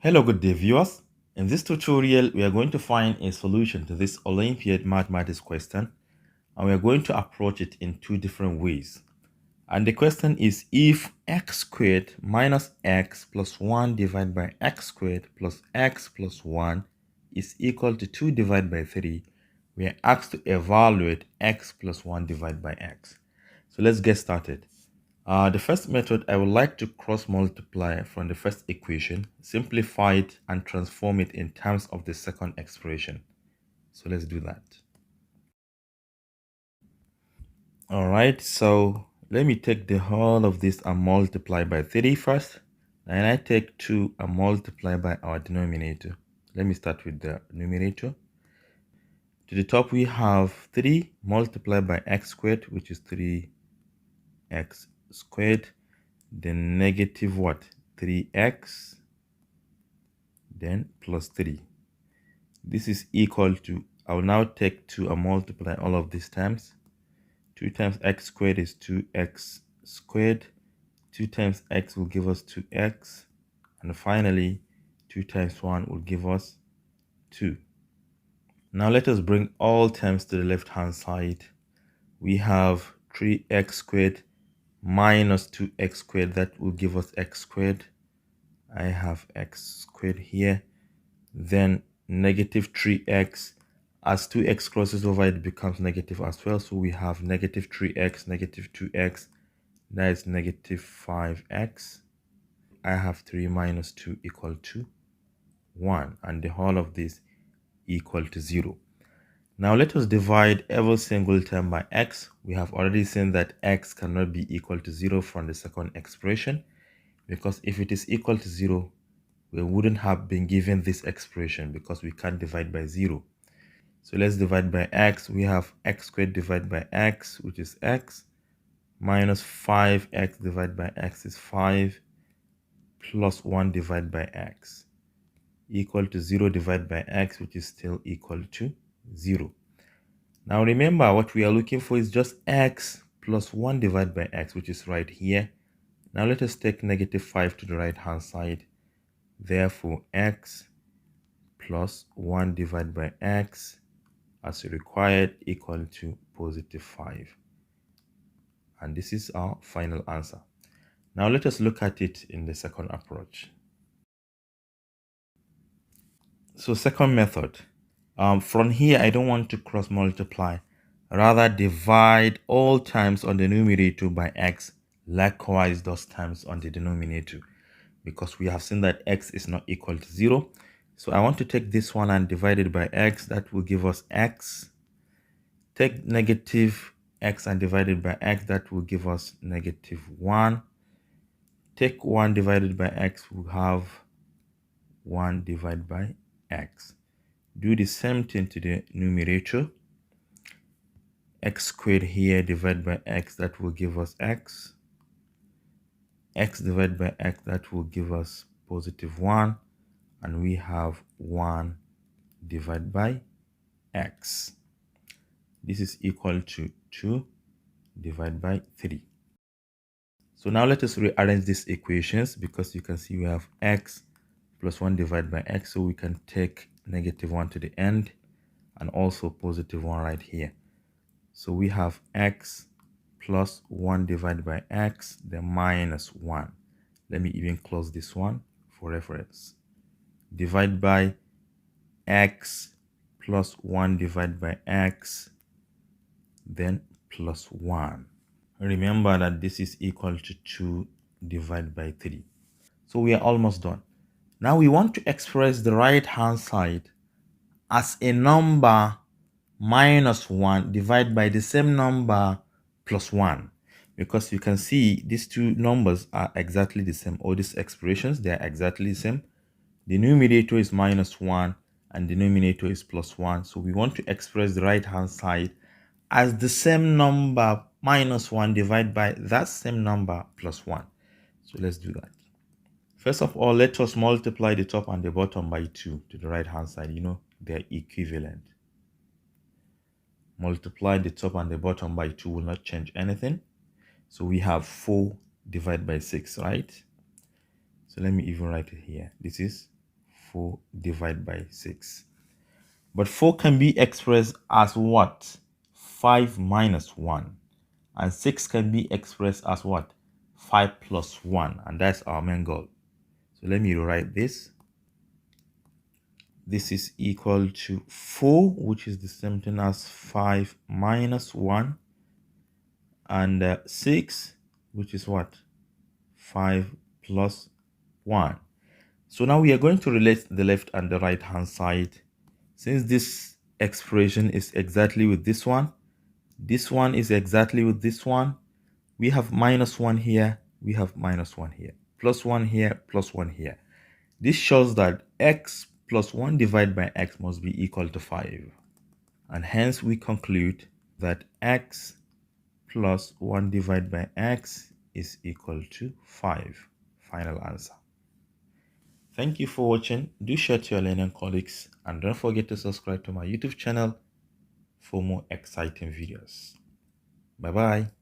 Hello, good day viewers. In this tutorial, we are going to find a solution to this Olympiad mathematics question, and we are going to approach it in two different ways. And the question is, if x squared minus x plus 1 divided by x squared plus x plus 1 is equal to 2 divided by 3, we are asked to evaluate x plus 1 divided by x. So let's get started. The first method, I would like to cross multiply from the first equation, simplify it, and transform it in terms of the second expression. So let's do that. All right, so let me take the whole of this and multiply by 3 first. And I take 2 and multiply by our denominator. Let me start with the numerator. To the top, we have 3 multiplied by x squared, which is 3x squared. Then negative what? 3x, then plus 3. This is equal to, I will now take 2 and multiply all of these times. 2 times x squared is 2x squared. 2 times x will give us 2x. And finally, 2 times 1 will give us 2. Now let us bring all terms to the left hand side. We have 3x squared minus 2x squared, that will give us x squared. I have x squared here. Then negative 3x, as 2x crosses over, it becomes negative as well. So we have negative 3x, negative 2x, that is negative 5x. I have 3 minus 2 equal to 1, and the whole of this equal to 0. Now let us divide every single term by x. We have already seen that x cannot be equal to 0 from the second expression, because if it is equal to 0, we wouldn't have been given this expression because we can't divide by 0. So let's divide by x. We have x squared divided by x, which is x, minus 5x divided by x is 5, plus 1 divided by x, equal to 0 divided by x, which is still equal to 0. Now remember, what we are looking for is just x plus 1 divided by x, which is right here. Now let us take negative 5 to the right hand side. Therefore, x plus 1 divided by x as required equal to positive 5. And this is our final answer. Now let us look at it in the second approach. So second method, from here I don't want to cross multiply, rather divide all times on the numerator by x, likewise those times on the denominator, because we have seen that x is not equal to 0. So I want to take this one and divide it by x. That will give us x. Take negative x and divide it by x. That will give us negative 1. Take 1 divided by x. We'll have 1 divided by x. Do the same thing to the numerator. X squared here divided by x. That will give us x. X divided by x. That will give us positive 1. And we have 1 divided by x. This is equal to 2 divided by 3. So now let us rearrange these equations, because you can see we have x plus 1 divided by x. So we can take negative 1 to the end and also positive 1 right here. So we have x plus 1 divided by x, then minus 1. Let me even close this one for reference. Divide by x plus 1 divided by x, then plus 1. Remember that this is equal to 2 divided by 3. So we are almost done. Now we want to express the right hand side as a number minus 1 divided by the same number plus 1, because you can see these two numbers are exactly the same, or these expressions, they are exactly the same. The numerator is minus 1 and the denominator is plus 1. So we want to express the right hand side as the same number minus 1 divided by that same number plus 1. So let's do that. First of all, let us multiply the top and the bottom by 2 to the right hand side. You know, they're equivalent. Multiply the top and the bottom by 2 will not change anything. So we have 4 divided by 6, right? So let me even write it here. This is 4 divided by 6. But 4 can be expressed as what? 5 minus 1. And 6 can be expressed as what? 5 plus 1. And that's our main goal. So let me rewrite this. This is equal to 4, which is the same thing as 5 minus 1. And 6, which is what? 5 plus 1. So now we are going to relate the left and the right hand side. Since this expression is exactly with this one is exactly with this one, we have minus 1 here, we have minus 1 here, plus 1 here, plus 1 here. This shows that x plus 1 divided by x must be equal to 5. And hence we conclude that x plus 1 divided by x is equal to 5. Final answer. Thank you for watching. Do share to your learning colleagues and don't forget to subscribe to my YouTube channel for more exciting videos. Bye bye.